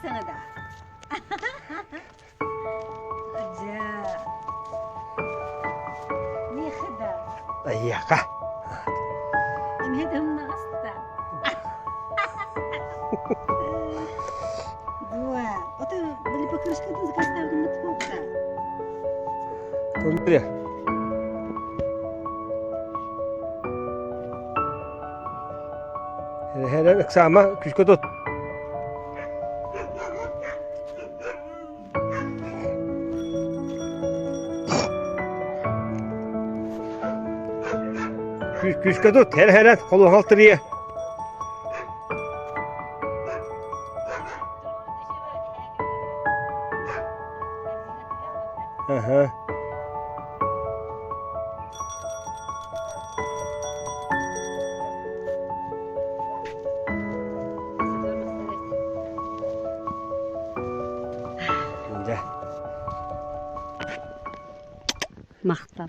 sana da. Acayip. Ne kadar? Ayyaka. Emhedim nasta. Dua. O da beli покрышкадан заказал на твоя. Tondur. Hele aksama küçük tut. Küçük tut. Hele kolun haltırıya. Aha. Maqtab.